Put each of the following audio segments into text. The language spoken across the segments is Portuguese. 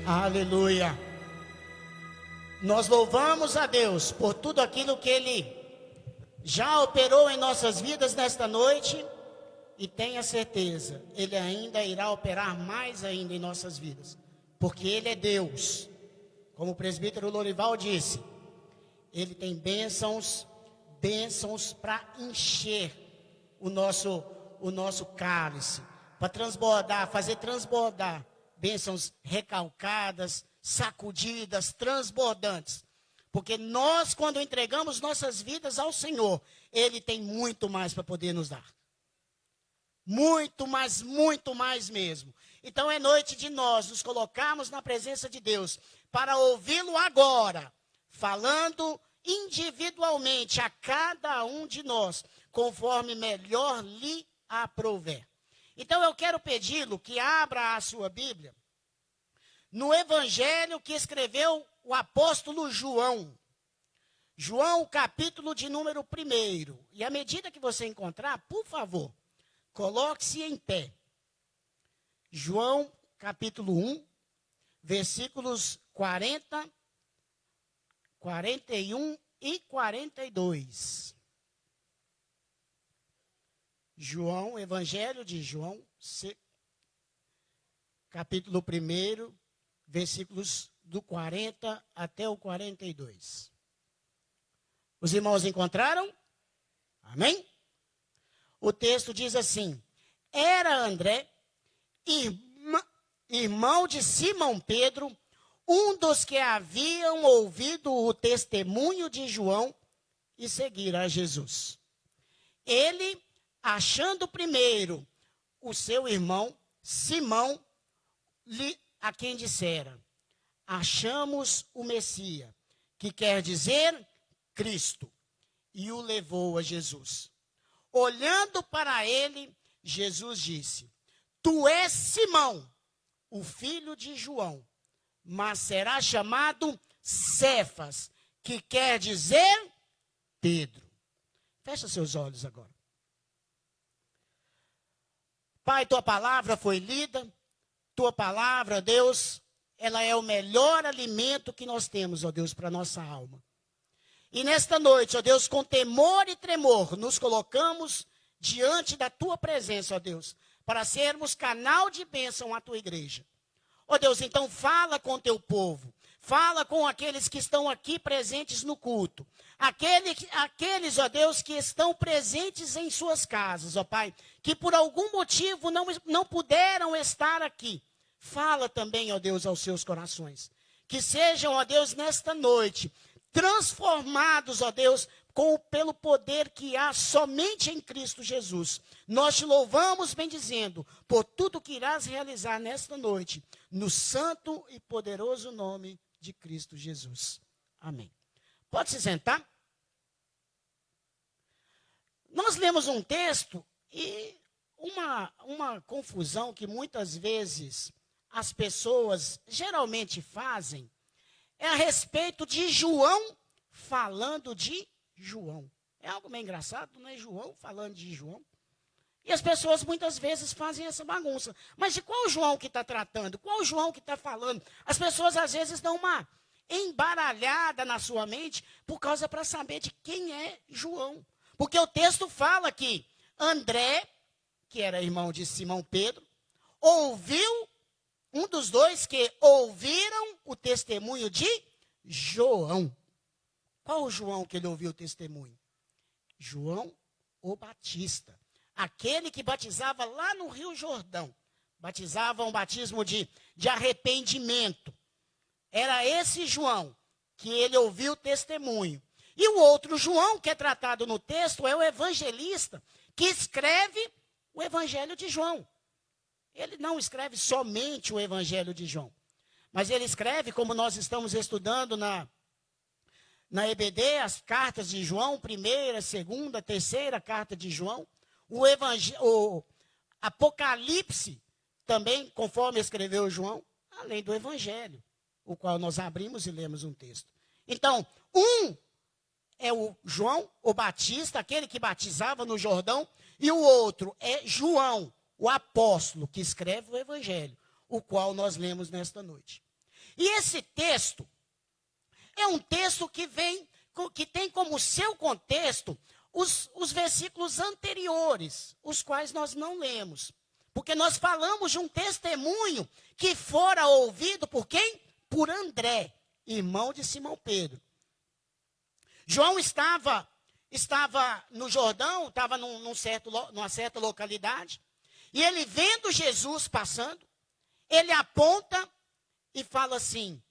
Aleluia. Nós louvamos a Deus por tudo aquilo que Ele já operou em nossas vidas nesta noite. E tenha certeza, Ele ainda irá operar mais ainda em nossas vidas. Porque Ele é Deus. Como o presbítero Lorival disse, Ele tem bênçãos para encher o nosso cálice. Para transbordar, fazer transbordar. Bênçãos recalcadas, sacudidas, transbordantes. Porque nós, quando entregamos nossas vidas ao Senhor, Ele tem muito mais para poder nos dar. Muito mais mesmo. Então é noite de nós nos colocarmos na presença de Deus para ouvi-lo agora, falando individualmente a cada um de nós, conforme melhor lhe aprouver. Então eu quero pedi-lo que abra a sua Bíblia no Evangelho que escreveu o apóstolo João. João, capítulo de número 1. E à medida que você encontrar, por favor, coloque-se em pé. João, capítulo 1, versículos 40, 41 e 42. João, Evangelho de João, capítulo 1, versículos do 40 até o 42. Os irmãos encontraram? Amém? O texto diz assim: era André, irmão de Simão Pedro, um dos que haviam ouvido o testemunho de João e seguiram a Jesus. Ele, achando primeiro o seu irmão, Simão, a quem dissera: achamos o Messias, que quer dizer Cristo, e o levou a Jesus. Olhando para ele, Jesus disse: tu és Simão, o filho de João, mas será chamado Cefas, que quer dizer Pedro. Fecha seus olhos agora. Pai, tua palavra foi lida, tua palavra, Deus, ela é o melhor alimento que nós temos, ó Deus, para a nossa alma. E nesta noite, ó Deus, com temor e tremor, nos colocamos diante da tua presença, ó Deus, para sermos canal de bênção à tua igreja. Ó Deus, então fala com teu povo, fala com aqueles que estão aqui presentes no culto, aqueles, ó Deus, que estão presentes em suas casas, ó Pai, que por algum motivo não puderam estar aqui. Fala também, ó Deus, aos seus corações. Que sejam, ó Deus, nesta noite, transformados, ó Deus, pelo poder que há somente em Cristo Jesus. Nós te louvamos bendizendo por tudo que irás realizar nesta noite, no santo e poderoso nome de Cristo Jesus. Amém. Pode se sentar? Nós lemos um texto e uma confusão que muitas vezes as pessoas geralmente fazem é a respeito de João falando de João. É algo meio engraçado, não é? João falando de João. E as pessoas muitas vezes fazem essa bagunça. Mas de qual João que está tratando? Qual João que está falando? As pessoas às vezes dão uma embaralhada na sua mente por causa para saber de quem é João. Porque o texto fala que André, que era irmão de Simão Pedro, ouviu, um dos dois que ouviram o testemunho de João. Qual o João que ele ouviu o testemunho? João o Batista. Aquele que batizava lá no Rio Jordão. Batizava um batismo de arrependimento. Era esse João que ele ouviu o testemunho. E o outro João, que é tratado no texto, é o evangelista, que escreve o Evangelho de João. Ele não escreve somente o Evangelho de João, mas ele escreve, como nós estamos estudando na EBD, as cartas de João, primeira, segunda, terceira carta de João, o Apocalipse, também, conforme escreveu João, além do Evangelho, o qual nós abrimos e lemos um texto. Então, um é o João, o Batista, aquele que batizava no Jordão, e o outro é João, o apóstolo, que escreve o Evangelho, o qual nós lemos nesta noite. E esse texto é um texto que tem como seu contexto os versículos anteriores, os quais nós não lemos. Porque nós falamos de um testemunho que fora ouvido por quem? Por André, irmão de Simão Pedro. João estava no Jordão, estava numa certa localidade, e ele vendo Jesus passando, ele aponta e fala assim: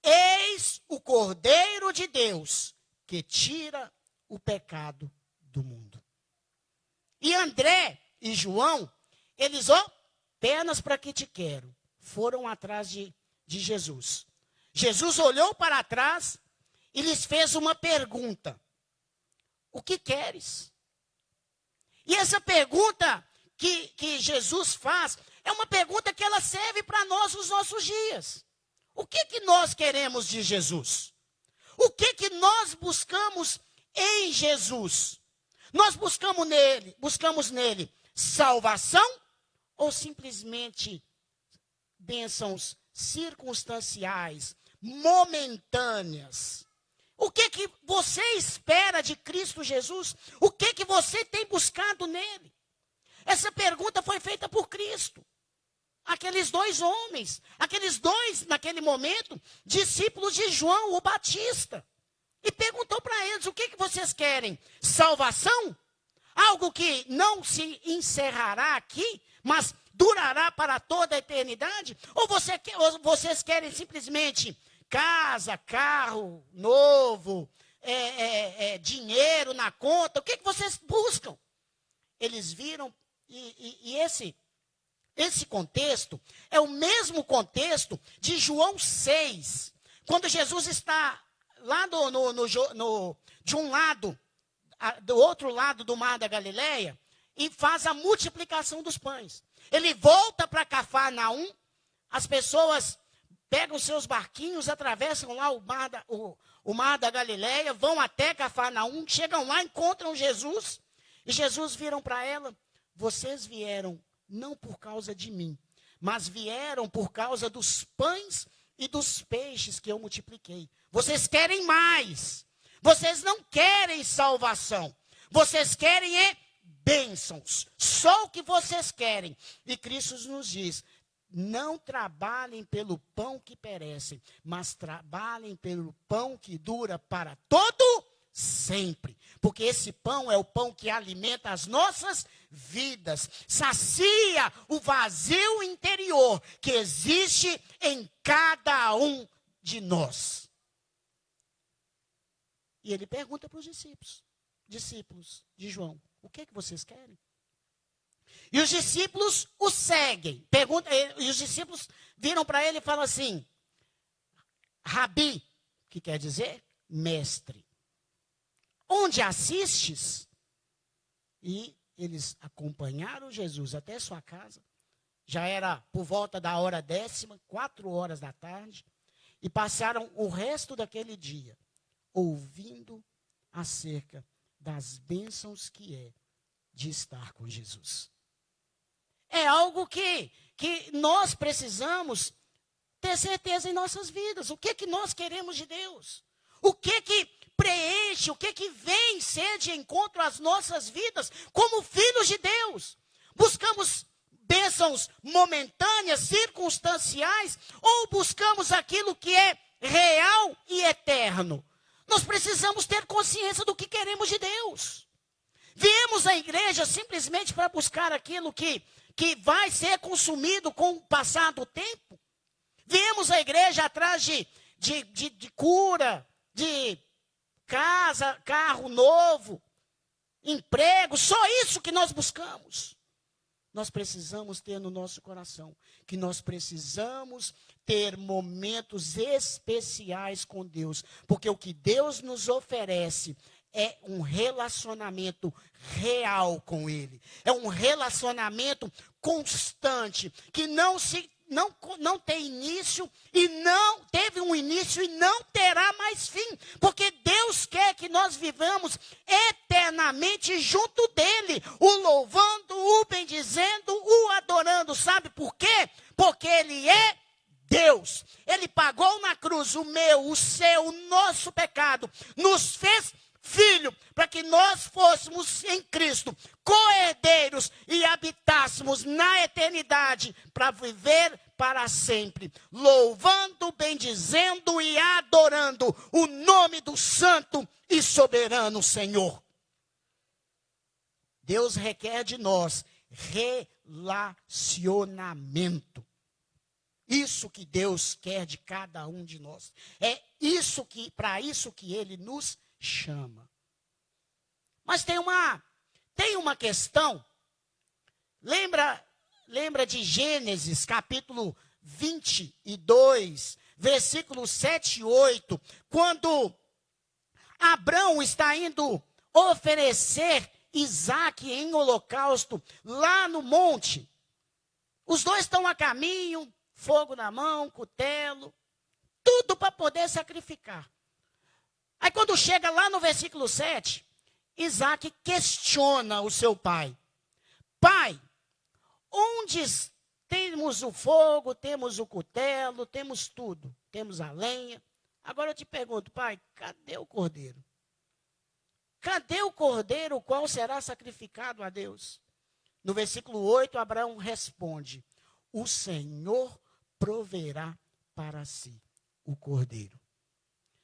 eis o Cordeiro de Deus que tira o pecado do mundo. E André e João, eles, apenas para que te quero, foram atrás de Jesus. Jesus olhou para trás e lhes fez uma pergunta: o que queres? E essa pergunta que Jesus faz é uma pergunta que ela serve para nós nos nossos dias. O que nós queremos de Jesus? O que nós buscamos em Jesus? Nós buscamos nele salvação ou simplesmente bênçãos circunstanciais, momentâneas? O que você espera de Cristo Jesus? O que você tem buscado nele? Essa pergunta foi feita por Cristo. Aqueles dois homens, naquele momento, discípulos de João, o Batista. E perguntou para eles: o que vocês querem? Salvação? Algo que não se encerrará aqui, mas durará para toda a eternidade? Ou vocês querem simplesmente casa, carro novo, dinheiro na conta? O que vocês buscam? Eles viram, e esse contexto é o mesmo contexto de João 6, quando Jesus está lá de um lado, do outro lado do mar da Galileia, e faz a multiplicação dos pães. Ele volta para Cafarnaum, as pessoas pegam seus barquinhos, atravessam lá o mar da Galileia, vão até Cafarnaum, chegam lá, encontram Jesus, e Jesus viram para ela: vocês vieram não por causa de mim, mas vieram por causa dos pães e dos peixes que eu multipliquei. Vocês querem mais. Vocês não querem salvação. Vocês querem bênçãos. Só o que vocês querem. E Cristo nos diz: não trabalhem pelo pão que perece, mas trabalhem pelo pão que dura para todo sempre. Porque esse pão é o pão que alimenta as nossas vidas, sacia o vazio interior que existe em cada um de nós. E ele pergunta para os discípulos de João: o que vocês querem? E os discípulos o seguem. E os discípulos viram para ele e falam assim: Rabi, que quer dizer mestre, onde assistes? E eles acompanharam Jesus até sua casa. Já era por volta da hora 10ª, 4 horas da tarde. E passaram o resto daquele dia ouvindo acerca das bênçãos que é de estar com Jesus. É algo que nós precisamos ter certeza em nossas vidas. O que nós queremos de Deus? O que preenche, o que vem ser de encontro às nossas vidas como filhos de Deus? Buscamos bênçãos momentâneas, circunstanciais, ou buscamos aquilo que é real e eterno? Nós precisamos ter consciência do que queremos de Deus. Viemos à igreja simplesmente para buscar aquilo que vai ser consumido com o passar do tempo? Viemos à igreja atrás de cura, de casa, carro novo, emprego, só isso que nós buscamos? Nós precisamos ter no nosso coração que nós precisamos ter momentos especiais com Deus, porque o que Deus nos oferece é um relacionamento real com Ele. É um relacionamento constante, que não tem início e não teve um início e não terá mais fim. Porque Deus quer que nós vivamos eternamente junto dEle, o louvando, o bendizendo, o adorando. Sabe por quê? Porque Ele é Deus. Ele pagou na cruz o meu, o seu, o nosso pecado. Nos fez filho, para que nós fôssemos em Cristo co-herdeiros e habitássemos na eternidade para viver para sempre, louvando, bendizendo e adorando o nome do santo e soberano Senhor. Deus requer de nós relacionamento. Isso que Deus quer de cada um de nós. É isso que, para isso que Ele nos chama. Mas tem uma questão. Lembra de Gênesis, capítulo 22, versículos 7 e 8, quando Abrão está indo oferecer Isaque em holocausto lá no monte. Os dois estão a caminho, fogo na mão, cutelo, tudo para poder sacrificar. Aí quando chega lá no versículo 7, Isaque questiona o seu pai. Pai, onde temos o fogo, temos o cutelo, temos tudo, temos a lenha. Agora eu te pergunto, pai, cadê o cordeiro? Cadê o cordeiro, o qual será sacrificado a Deus? No versículo 8, Abraão responde: o Senhor proverá para si o cordeiro.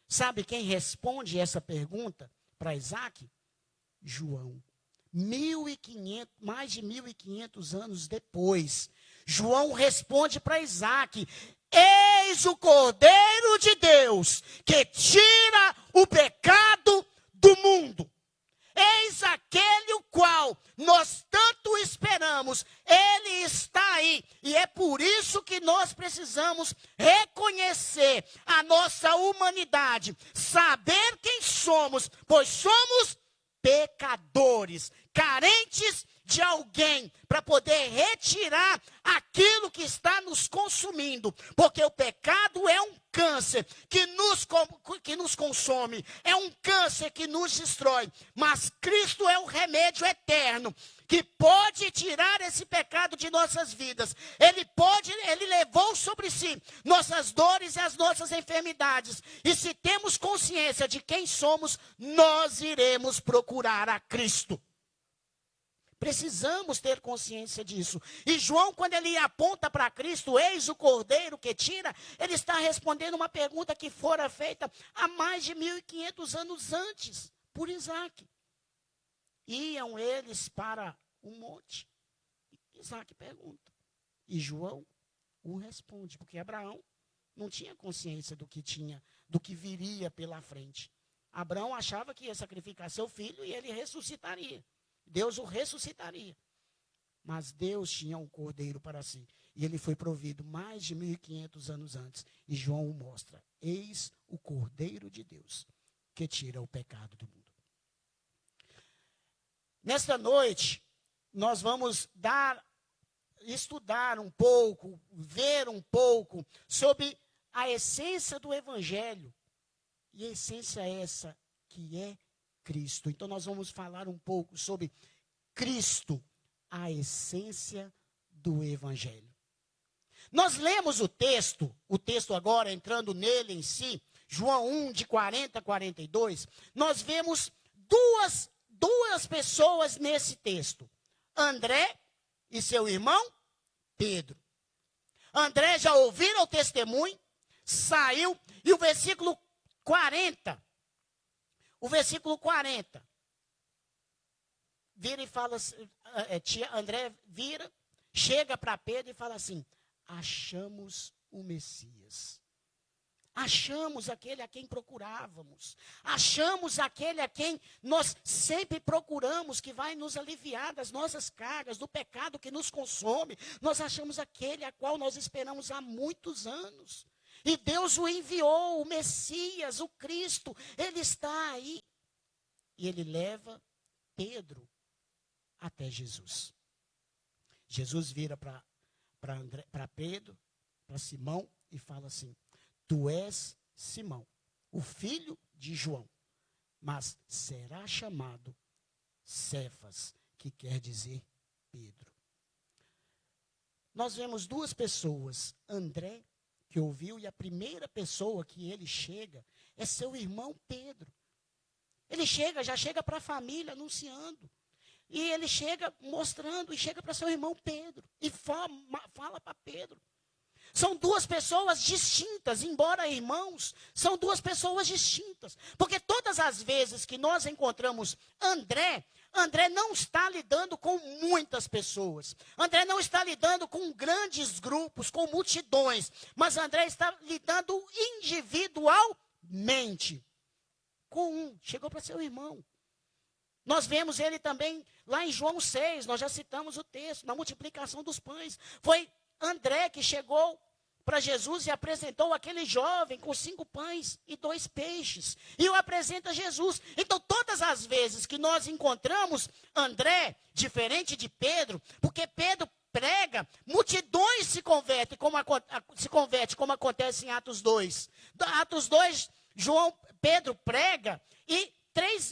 Sabe quem responde essa pergunta para Isaque? João. Mais de 1.500 anos depois, João responde para Isaque: eis o Cordeiro de Deus, que tira o pecado do mundo. Eis aquele o qual nós tanto esperamos. Ele está aí. E é por isso que nós precisamos reconhecer a nossa humanidade. Saber quem somos, pois somos pecadores, carentes de alguém para poder retirar aquilo que está nos consumindo, porque o pecado é um câncer que nos consome, é um câncer que nos destrói, mas Cristo é o remédio eterno que pode tirar esse pecado de nossas vidas. Ele levou sobre si nossas dores e as nossas enfermidades, e se temos consciência de quem somos, nós iremos procurar a Cristo. Precisamos ter consciência disso. E João, quando ele aponta para Cristo, eis o Cordeiro que tira, ele está respondendo uma pergunta que fora feita há mais de 1.500 anos antes, por Isaque. Iam eles para um monte. Isaque pergunta. E João o responde, porque Abraão não tinha consciência do que viria pela frente. Abraão achava que ia sacrificar seu filho e ele ressuscitaria. Deus o ressuscitaria. Mas Deus tinha um cordeiro para si. E ele foi provido mais de 1.500 anos antes. E João o mostra. Eis o Cordeiro de Deus, que tira o pecado do mundo. Nesta noite, nós vamos estudar um pouco, ver um pouco sobre a essência do Evangelho. E a essência é essa, que é Cristo. Então nós vamos falar um pouco sobre Cristo, a essência do Evangelho. Nós lemos o texto agora entrando nele em si, João 1, de 40 a 42, nós vemos duas pessoas nesse texto. André e seu irmão Pedro. André já ouviram o testemunho, saiu, e o versículo 40, vira e fala, André vira, chega para Pedro e fala assim: achamos o Messias. Achamos aquele a quem procurávamos. Achamos aquele a quem nós sempre procuramos, que vai nos aliviar das nossas cargas, do pecado que nos consome. Nós achamos aquele a qual nós esperamos há muitos anos. E Deus o enviou, o Messias, o Cristo, ele está aí. E ele leva Pedro até Jesus. Jesus vira para Pedro, para Simão, e fala assim: tu és Simão, o filho de João, mas será chamado Cefas, que quer dizer Pedro. Nós vemos duas pessoas, André que ouviu, e a primeira pessoa que ele chega é seu irmão Pedro. Ele já chega para a família anunciando. E ele chega mostrando, e chega para seu irmão Pedro. E fala para Pedro. São duas pessoas distintas, embora irmãos, são duas pessoas distintas. Porque todas as vezes que nós encontramos André não está lidando com muitas pessoas. André não está lidando com grandes grupos, com multidões. Mas André está lidando individualmente. Com um, chegou para seu irmão. Nós vemos ele também lá em João 6, nós já citamos o texto, na multiplicação dos pães. Foi André que chegou para Jesus e apresentou aquele jovem com 5 pães e 2 peixes. E o apresenta a Jesus. Então, todas as vezes que nós encontramos André, diferente de Pedro, porque Pedro prega, multidões se convertem, como acontece em Atos 2. Atos 2, Pedro prega e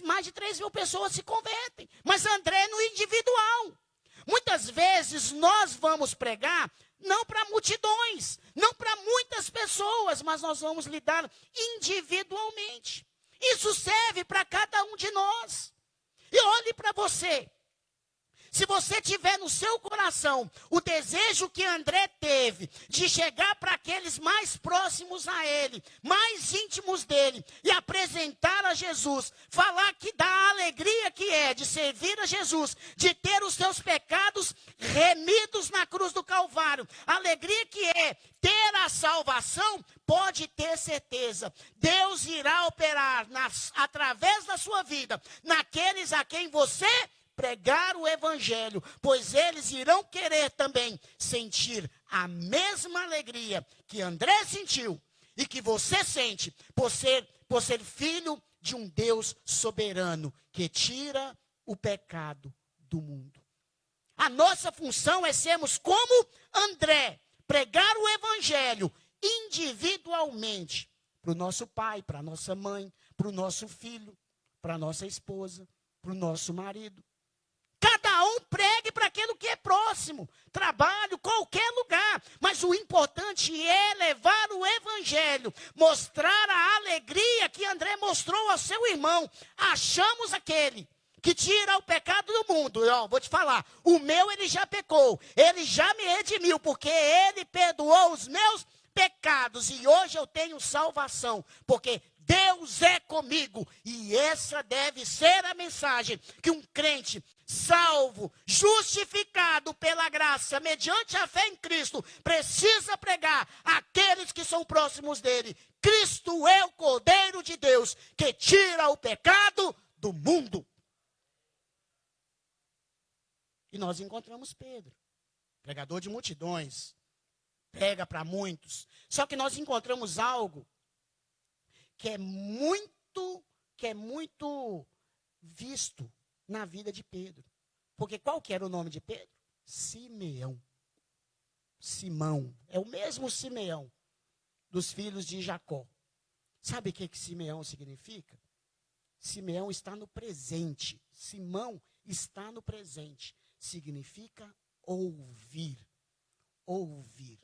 mais de 3 mil pessoas se convertem. Mas André no individual. Muitas vezes nós vamos pregar não para multidões, não para muitas pessoas, mas nós vamos lidar individualmente. Isso serve para cada um de nós. E olhe para você. Se você tiver no seu coração o desejo que André teve de chegar para aqueles mais próximos a ele, mais íntimos dele, e apresentar a Jesus, falar que da alegria que é de servir a Jesus, de ter os seus pecados remidos na cruz do Calvário, a alegria que é ter a salvação, pode ter certeza, Deus irá operar através da sua vida, naqueles a quem você pregar o evangelho, pois eles irão querer também sentir a mesma alegria que André sentiu e que você sente por ser filho de um Deus soberano que tira o pecado do mundo. A nossa função é sermos como André, pregar o evangelho individualmente para o nosso pai, para a nossa mãe, para o nosso filho, para a nossa esposa, para o nosso marido. Cada um pregue para aquilo que é próximo, trabalho, qualquer lugar. Mas o importante é levar o evangelho, mostrar a alegria que André mostrou ao seu irmão. Achamos aquele que tira o pecado do mundo. Vou te falar, o meu ele já pecou, ele já me redimiu, porque ele perdoou os meus pecados e hoje eu tenho salvação, porque Deus é comigo. E essa deve ser a mensagem que um crente salvo, justificado pela graça, mediante a fé em Cristo, precisa pregar àqueles que são próximos dele. Cristo é o Cordeiro de Deus que tira o pecado do mundo. E nós encontramos Pedro, pregador de multidões, prega para muitos. Só que nós encontramos algo que é muito visto na vida de Pedro. Porque qual que era o nome de Pedro? Simeão. Simão. É o mesmo Simeão dos filhos de Jacó. Sabe o que Simeão significa? Simeão está no presente. Simão está no presente. Significa ouvir. Ouvir.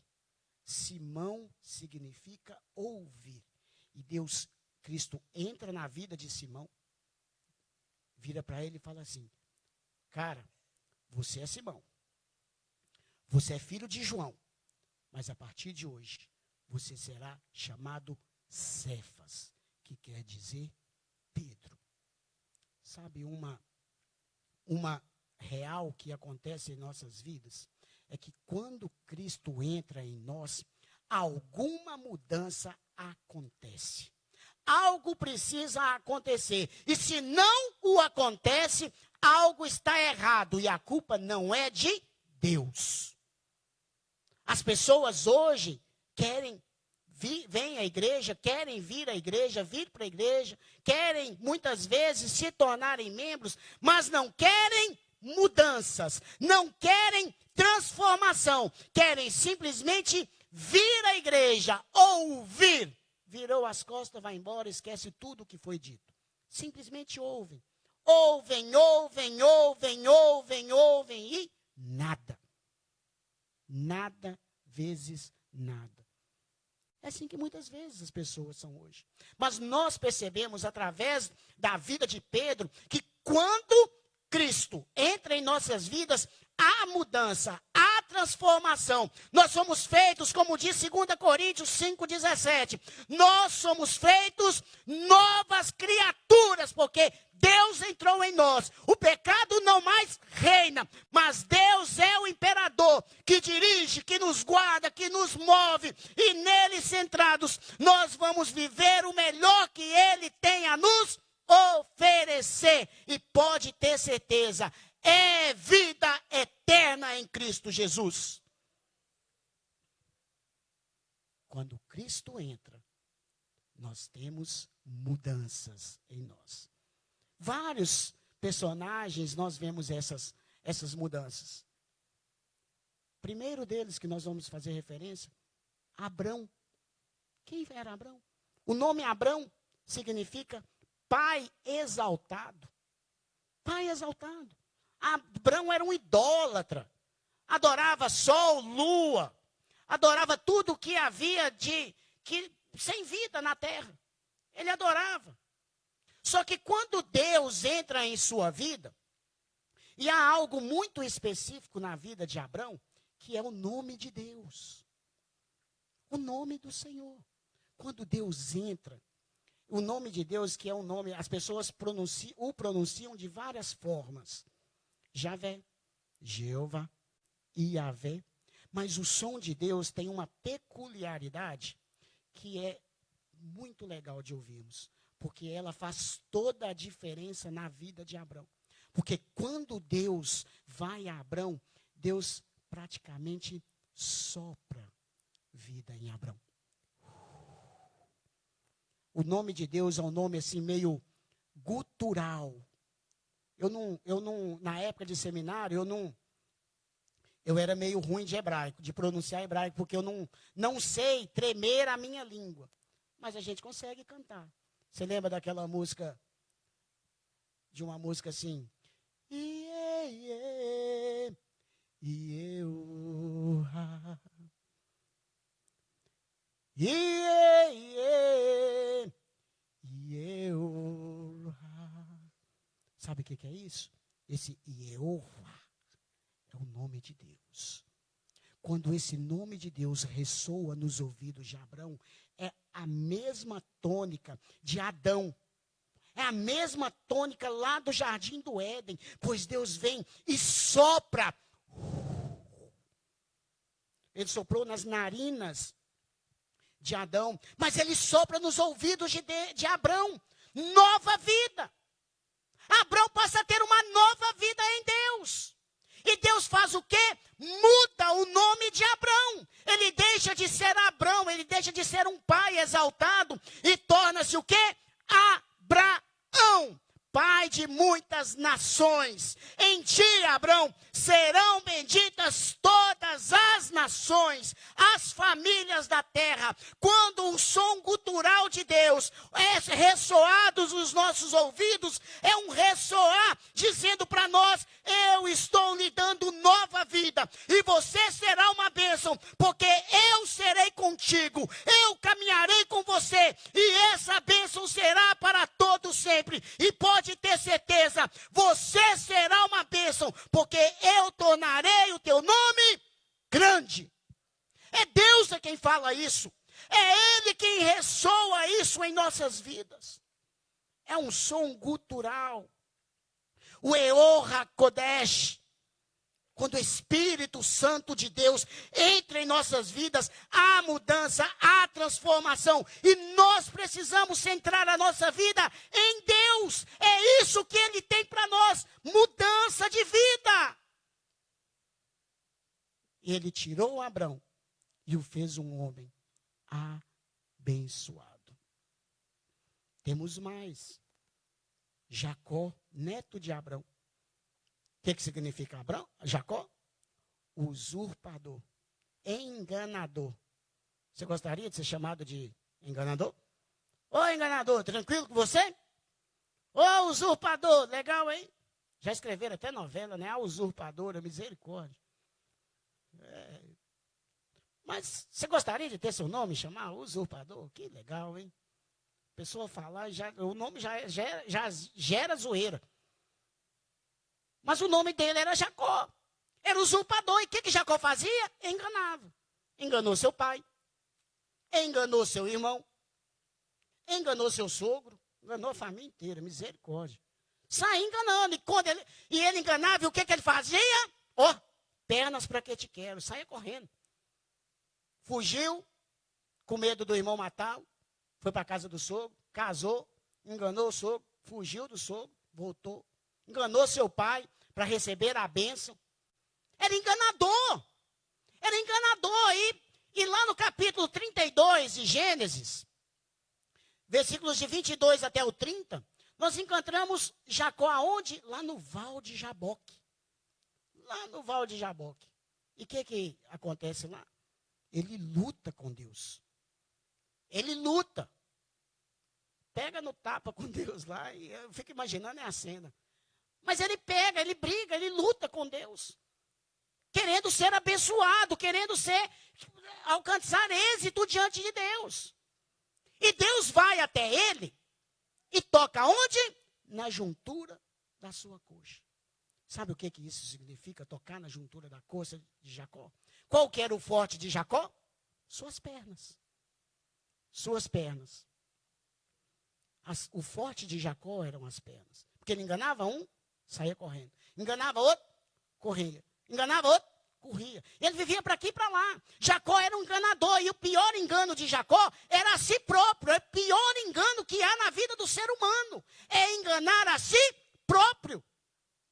Simão significa ouvir. E Deus, Cristo, entra na vida de Simão, vira para ele e fala assim: cara, você é Simão, você é filho de João, mas a partir de hoje, você será chamado Cefas, que quer dizer Pedro. Sabe uma real que acontece em nossas vidas? É que quando Cristo entra em nós, alguma mudança acontece. Algo precisa acontecer. E se não o acontece, algo está errado. E a culpa não é de Deus. As pessoas hoje vêm à igreja, querem vir à igreja, vir para a igreja, querem muitas vezes se tornarem membros, mas não querem mudanças, não querem transformação, querem simplesmente vir à igreja, ouvir. Virou as costas, vai embora, esquece tudo o que foi dito. Simplesmente ouvem. Ouvem e nada. Nada vezes nada. É assim que muitas vezes as pessoas são hoje. Mas nós percebemos através da vida de Pedro que quando Cristo entra em nossas vidas, há mudança, há transformação. Nós somos feitos, como diz 2 Coríntios 5,17, nós somos feitos novas criaturas, porque Deus entrou em nós. O pecado não mais reina, mas Deus é o imperador que dirige, que nos guarda, que nos move. E nele centrados, nós vamos viver o melhor que Ele tem a nos oferecer. E pode ter certeza, é vida eterna em Cristo Jesus. Quando Cristo entra, nós temos mudanças em nós. Vários personagens nós vemos essas mudanças. Primeiro deles que nós vamos fazer referência, Abrão. Quem era Abrão? O nome Abrão significa pai exaltado. Pai exaltado. Abrão era um idólatra. Adorava sol, lua. Adorava tudo o que havia sem vida na terra. Ele adorava. Só que quando Deus entra em sua vida, e há algo muito específico na vida de Abrão, que é o nome de Deus. O nome do Senhor. Quando Deus entra, o nome de Deus, que é um nome, as pessoas o pronunciam de várias formas. Javé, Jeová, Iavé. Mas o som de Deus tem uma peculiaridade que é muito legal de ouvirmos. Porque ela faz toda a diferença na vida de Abrão. Porque quando Deus vai a Abrão, Deus praticamente sopra vida em Abrão. O nome de Deus é um nome assim meio gutural. Eu não, na época de seminário, eu era meio ruim de hebraico, de pronunciar hebraico, porque eu não sei tremer a minha língua. Mas a gente consegue cantar. Você lembra daquela música, de uma música assim? Iê, iê, iê, urra. Iê, iê, iê, urra. Sabe o que é isso? Esse Ieová é o nome de Deus. Quando esse nome de Deus ressoa nos ouvidos de Abrão, é a mesma tônica de Adão. É a mesma tônica lá do Jardim do Éden. Pois Deus vem e sopra. Ele soprou nas narinas de Adão. Mas ele sopra nos ouvidos de Abrão. Nova vida. Abrão passa a ter uma nova vida em Deus. E Deus faz o quê? Muda o nome de Abrão. Ele deixa de ser Abrão, ele deixa de ser um pai exaltado e torna-se o quê? Abraão, pai de muitas nações. Em ti, Abrão, serão benditas todas as nações, as famílias da terra. Quando o som gutural de Deus é ressoado nos nossos ouvidos, é um ressoar dizendo para nós: eu estou lhe dando nova vida e você será uma bênção, porque eu serei contigo, eu caminharei com você e essa bênção será para todo sempre. E pode ter certeza, você será uma bênção, porque eu tornarei o teu nome grande. É Deus quem fala isso. É Ele quem ressoa isso em nossas vidas. É um som gutural. O Eorra Kodesh. Quando o Espírito Santo de Deus entra em nossas vidas, há mudança, há transformação. E nós precisamos centrar a nossa vida em Deus. É isso que Ele tem para nós, mudança de vida. Ele tirou Abrão e o fez um homem abençoado. Temos mais. Jacó, neto de Abrão. O que significa Abrão? Jacó? Usurpador. Enganador. Você gostaria de ser chamado de enganador? Ô enganador, tranquilo com você? Ô usurpador, legal, hein? Já escreveram até novela, né? A usurpadora, misericórdia. Mas você gostaria de ter seu nome chamar usurpador? Que legal, hein? A pessoa falar, o nome já gera zoeira. Mas o nome dele era Jacó. Era usurpador. E o que Jacó fazia? Enganava. Enganou seu pai. Enganou seu irmão. Enganou seu sogro. Enganou a família inteira. Misericórdia. Saia enganando. E ele enganava. E o que ele fazia? Pernas para que te quero. Saia correndo. Fugiu. Com medo do irmão matá-lo. Foi para a casa do sogro. Casou. Enganou o sogro. Fugiu do sogro. Voltou. Enganou seu pai para receber a bênção. Era enganador. Era enganador. E lá no capítulo 32 de Gênesis, versículos de 22 até o 30, nós encontramos Jacó aonde? Lá no Val de Jaboque. Lá no Val de Jaboque. E o que acontece lá? Ele luta com Deus. Ele luta. Pega no tapa com Deus lá. E eu fico imaginando a cena. Mas ele pega, ele briga, ele luta com Deus. Querendo ser abençoado, querendo alcançar êxito diante de Deus. E Deus vai até ele e toca onde? Na juntura da sua coxa. Sabe o que isso significa, tocar na juntura da coxa de Jacó? Qual que era o forte de Jacó? Suas pernas. Suas pernas. O forte de Jacó eram as pernas. Porque ele enganava um, saía correndo. Enganava outro, corria. Enganava outro, corria. Ele vivia para aqui e para lá. Jacó era um enganador. E o pior engano de Jacó era a si próprio. É o pior engano que há na vida do ser humano. É enganar a si próprio.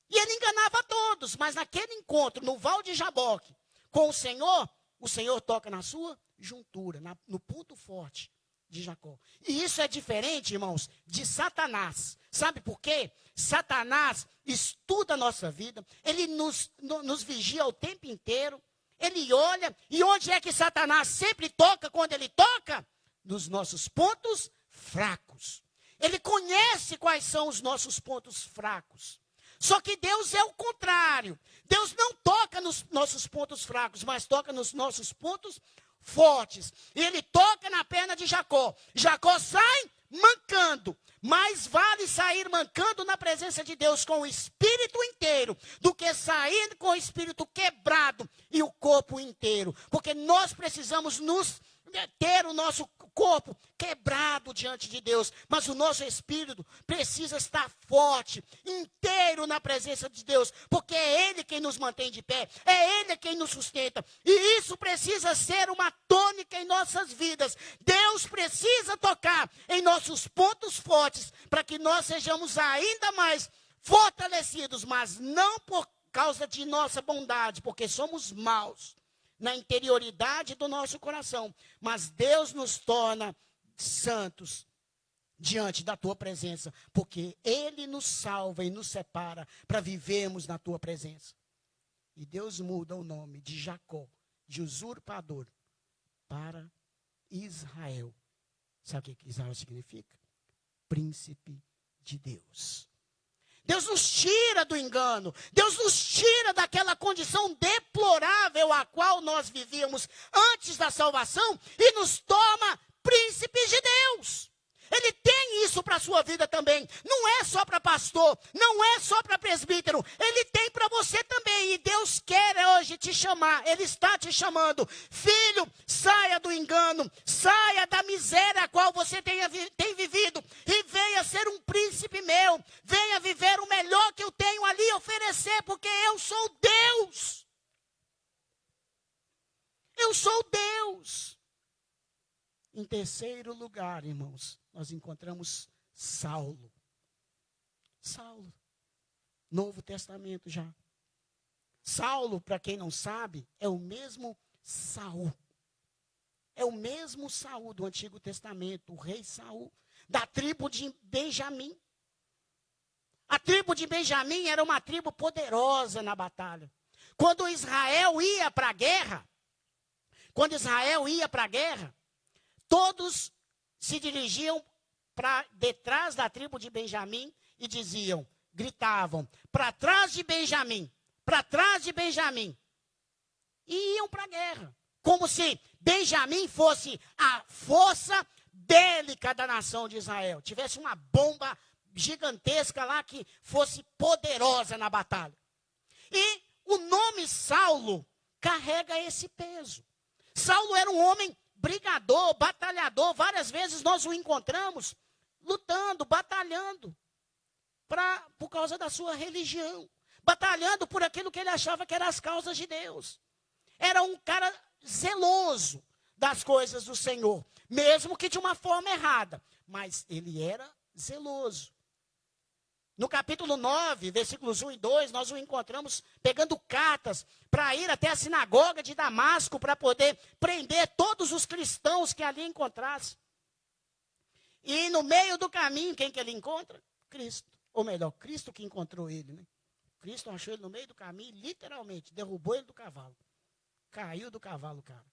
E ele enganava a todos. Mas naquele encontro, no Val de Jaboque, com o Senhor toca na sua juntura, no ponto forte de Jacó. E isso é diferente, irmãos, de Satanás. Sabe por quê? Satanás estuda a nossa vida, ele nos vigia o tempo inteiro, ele olha, e onde é que Satanás sempre toca quando ele toca? Nos nossos pontos fracos. Ele conhece quais são os nossos pontos fracos. Só que Deus é o contrário. Deus não toca nos nossos pontos fracos, mas toca nos nossos pontos fortes. E ele toca na perna de Jacó. Jacó sai mancando. Mais vale sair mancando na presença de Deus com o espírito inteiro do que sair com o espírito quebrado e o corpo inteiro. Porque nós precisamos ter o nosso corpo quebrado diante de Deus, mas o nosso espírito precisa estar forte, inteiro na presença de Deus, porque é Ele quem nos mantém de pé, é Ele quem nos sustenta, e isso precisa ser uma tônica em nossas vidas. Deus precisa tocar em nossos pontos fortes, para que nós sejamos ainda mais fortalecidos, mas não por causa de nossa bondade, porque somos maus na interioridade do nosso coração, mas Deus nos torna santos diante da tua presença, porque Ele nos salva e nos separa para vivermos na tua presença. E Deus muda o nome de Jacó, de usurpador, para Israel. Sabe o que Israel significa? Príncipe de Deus. Deus nos tira do engano. Deus nos tira daquela condição deplorável a qual nós vivíamos antes da salvação e nos toma príncipes de Deus. Ele tem isso para a sua vida também. Não é só para pastor, não é só para presbítero. Ele tem para você também. E Deus quer hoje te chamar. Ele está te chamando. Filho, saia do engano. Saia da miséria a qual você tem vivido. E venha ser um príncipe meu. Venha viver o melhor que eu tenho ali a oferecer. Porque eu sou Deus. Eu sou Deus. Em terceiro lugar, irmãos, nós encontramos Saulo. Saulo. Novo Testamento já. Saulo, para quem não sabe, é o mesmo Saul. É o mesmo Saul do Antigo Testamento, o rei Saul, da tribo de Benjamim. A tribo de Benjamim era uma tribo poderosa na batalha. Quando Israel ia para a guerra, todos se dirigiam para detrás da tribo de Benjamim e gritavam, para trás de Benjamim, para trás de Benjamim. E iam para a guerra. como se Benjamim fosse a força bélica da nação de Israel. Tivesse uma bomba gigantesca lá que fosse poderosa na batalha. E o nome Saulo carrega esse peso. Saulo era um homem brigador, batalhador. Várias vezes nós o encontramos lutando, batalhando por causa da sua religião. Batalhando por aquilo que ele achava que eram as causas de Deus. Era um cara zeloso das coisas do Senhor. Mesmo que de uma forma errada. Mas ele era zeloso. No capítulo 9, versículos 1 e 2, nós o encontramos pegando cartas para ir até a sinagoga de Damasco para poder prender todos os cristãos que ali encontrasse. E no meio do caminho, quem que ele encontra? Cristo. Ou melhor, Cristo que encontrou ele, né? Cristo achou ele no meio do caminho, literalmente, derrubou ele do cavalo. Caiu do cavalo, cara.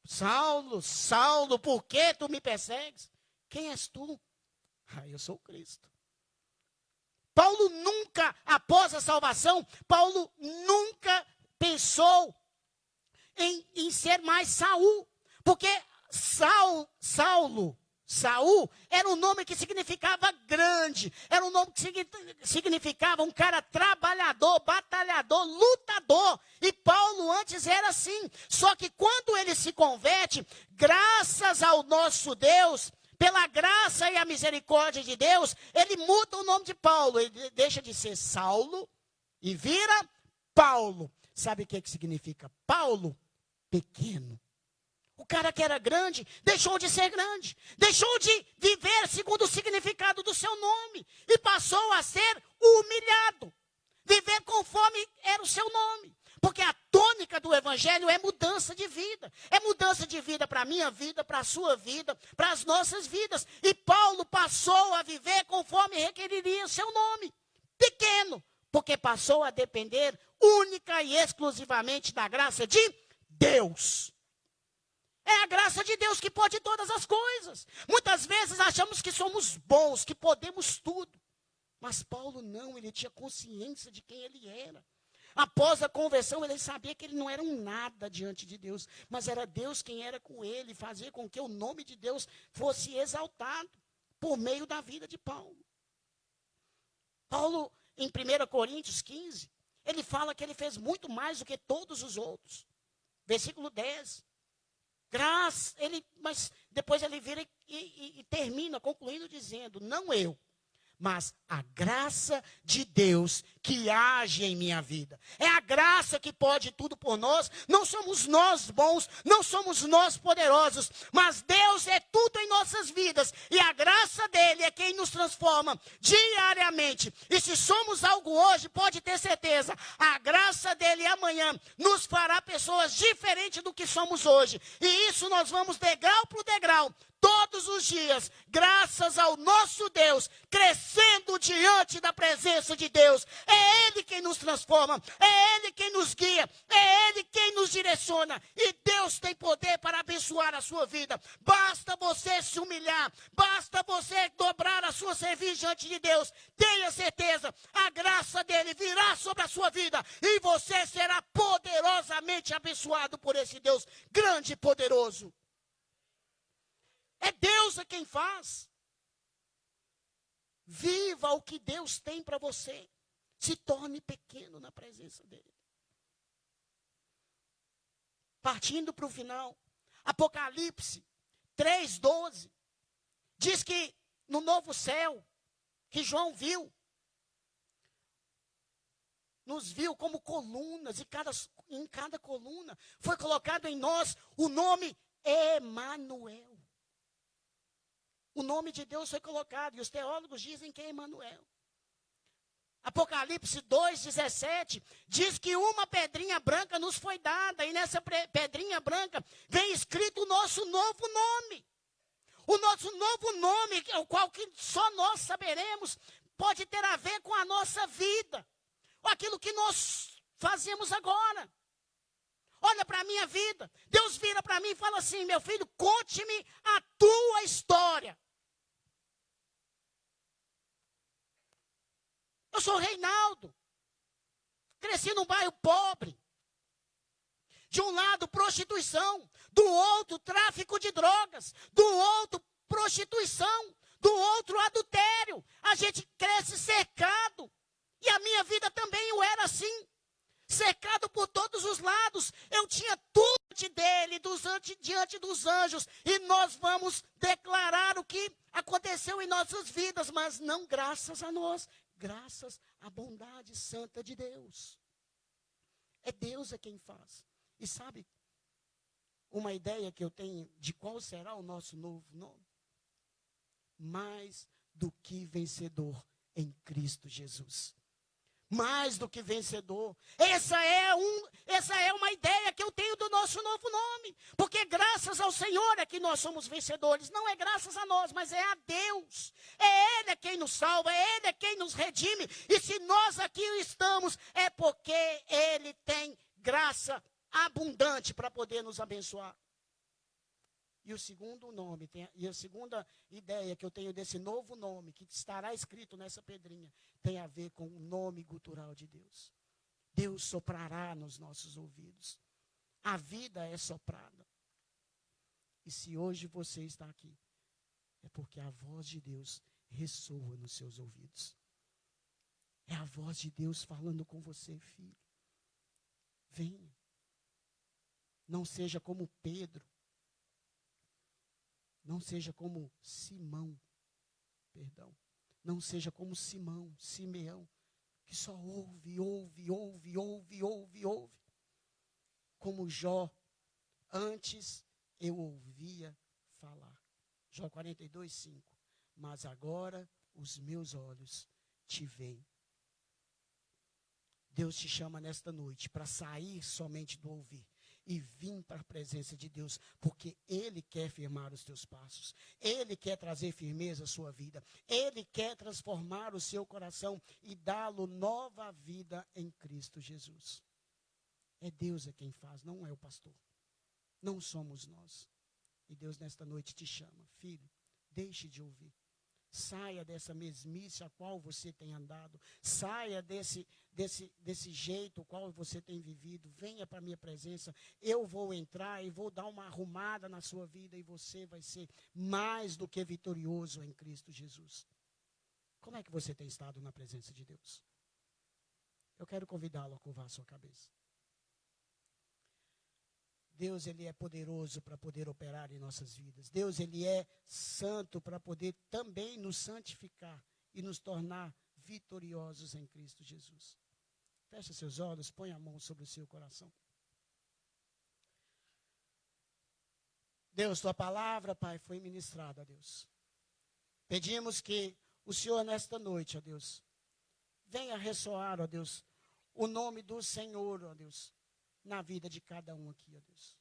Saulo, Saulo, por que tu me persegues? Quem és tu? Eu sou Cristo. Paulo nunca, após a salvação, Paulo nunca pensou em ser mais Saul. Porque Saul era um nome que significava grande. Era um nome que significava um cara trabalhador, batalhador, lutador. E Paulo antes era assim. Só que quando ele se converte, graças ao nosso Deus, pela graça e a misericórdia de Deus, ele muda o nome de Paulo. Ele deixa de ser Saulo e vira Paulo. Sabe o que significa? Paulo, pequeno. O cara que era grande, deixou de ser grande. Deixou de viver segundo o significado do seu nome. E passou a ser humilhado. Viver conforme era o seu nome. Porque a tônica do evangelho é mudança de vida. É mudança de vida para a minha vida, para a sua vida, para as nossas vidas. E Paulo passou a viver conforme requeriria o seu nome. Pequeno, porque passou a depender única e exclusivamente da graça de Deus. É a graça de Deus que pode todas as coisas. Muitas vezes achamos que somos bons, que podemos tudo. Mas Paulo não, ele tinha consciência de quem ele era. Após a conversão, ele sabia que ele não era um nada diante de Deus, mas era Deus quem era com ele, fazia com que o nome de Deus fosse exaltado por meio da vida de Paulo. Paulo, em 1 Coríntios 15, ele fala que ele fez muito mais do que todos os outros. Versículo 10. Mas depois ele vira e termina concluindo dizendo, não eu, mas a graça de Deus que age em minha vida. É a graça que pode tudo por nós. Não somos nós bons, não somos nós poderosos, mas Deus é tudo em nossas vidas. E a graça dele é quem nos transforma diariamente. E se somos algo hoje, pode ter certeza, a graça dele amanhã nos fará pessoas diferentes do que somos hoje. E isso nós vamos degrau por degrau, todos os dias, graças ao nosso Deus, crescendo diante da presença de Deus. É Ele quem nos transforma, é Ele quem nos guia, é Ele quem nos direciona. E Deus tem poder para abençoar a sua vida. Basta você se humilhar, basta você dobrar a sua serviço diante de Deus. Tenha certeza, a graça dele virá sobre a sua vida e você será poderosamente abençoado por esse Deus grande e poderoso. É Deus a quem faz. Viva o que Deus tem para você. Se torne pequeno na presença dele. Partindo para o final, Apocalipse 3:12 diz que no novo céu, que João viu, nos viu como colunas, e em cada coluna foi colocado em nós o nome Emanuel. O nome de Deus foi colocado, e os teólogos dizem que é Emanuel. Apocalipse 2:17 diz que uma pedrinha branca nos foi dada, e nessa pedrinha branca vem escrito o nosso novo nome. O nosso novo nome, o qual que só nós saberemos, pode ter a ver com a nossa vida, aquilo que nós fazemos agora. Olha para a minha vida. Deus vira para mim e fala assim, meu filho, conte-me a tua história. Eu sou Reinaldo. Cresci num bairro pobre. De um lado, prostituição. Do outro, tráfico de drogas. Do outro, prostituição. Do outro, adultério. A gente cresce cercado. E a minha vida também eu era assim. Cercado por todos os lados. Eu tinha tudo diante dele, diante dos anjos. E nós vamos declarar o que aconteceu em nossas vidas. Mas não graças a nós. Graças à bondade santa de Deus. É Deus quem faz. E sabe, uma ideia que eu tenho de qual será o nosso novo nome? Mais do que vencedor em Cristo Jesus. Mais do que vencedor. Essa é uma ideia que eu tenho do nosso novo nome. Porque graças ao Senhor é que nós somos vencedores. Não é graças a nós, mas é a Deus. É Ele quem nos salva, é Ele quem nos redime. E se nós aqui estamos, é porque Ele tem graça abundante para poder nos abençoar. E o segundo nome, e a segunda ideia que eu tenho desse novo nome, que estará escrito nessa pedrinha, tem a ver com o nome gutural de Deus. Deus soprará nos nossos ouvidos. A vida é soprada. E se hoje você está aqui, é porque a voz de Deus ressoa nos seus ouvidos. É a voz de Deus falando com você, filho. Venha. Não seja como Pedro. Não seja como Simão. Perdão. Não seja como Simeão, que só ouve. Como Jó, antes eu ouvia falar. Jó 42:5. Mas agora os meus olhos te veem. Deus te chama nesta noite para sair somente do ouvir e vir para a presença de Deus, porque Ele quer firmar os teus passos. Ele quer trazer firmeza à sua vida. Ele quer transformar o seu coração e dá-lo nova vida em Cristo Jesus. É Deus quem faz, não é o pastor. Não somos nós. E Deus nesta noite te chama. Filho, deixe de ouvir. Saia dessa mesmice a qual você tem andado. Saia desse jeito qual você tem vivido. Venha para a minha presença. Eu vou entrar e vou dar uma arrumada na sua vida. E você vai ser mais do que vitorioso em Cristo Jesus. Como é que você tem estado na presença de Deus? Eu quero convidá-lo a curvar a sua cabeça. Deus, Ele é poderoso para poder operar em nossas vidas. Deus, Ele é santo para poder também nos santificar e nos tornar vitoriosos em Cristo Jesus. Feche seus olhos, põe a mão sobre o seu coração. Deus, Tua palavra, Pai, foi ministrada, Deus. Pedimos que o Senhor, nesta noite, ó Deus, venha ressoar, ó Deus, o nome do Senhor, ó Deus, na vida de cada um aqui, ó Deus.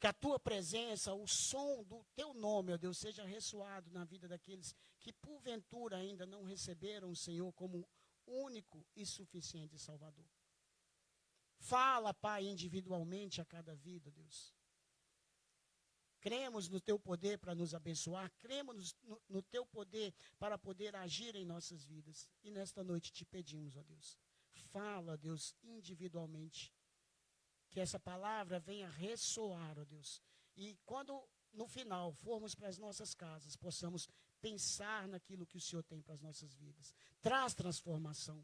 Que a Tua presença, o som do Teu nome, ó Deus, seja ressoado na vida daqueles que porventura ainda não receberam o Senhor como único e suficiente Salvador. Fala, Pai, individualmente a cada vida, Deus. Cremos no Teu poder para nos abençoar, cremos no Teu poder para poder agir em nossas vidas. E nesta noite te pedimos, ó Deus, fala, Deus, individualmente. Que essa palavra venha ressoar, ó Deus. E quando, no final, formos para as nossas casas, possamos pensar naquilo que o Senhor tem para as nossas vidas. Traz transformação.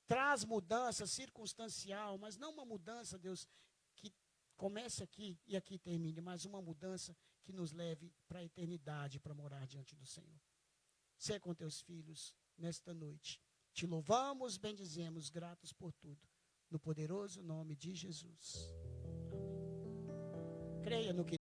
Traz mudança circunstancial, mas não uma mudança, Deus, que comece aqui e aqui termine, mas uma mudança que nos leve para a eternidade, para morar diante do Senhor. Seja com teus filhos nesta noite. Te louvamos, bendizemos, gratos por tudo. No poderoso nome de Jesus. Amém. Creia no que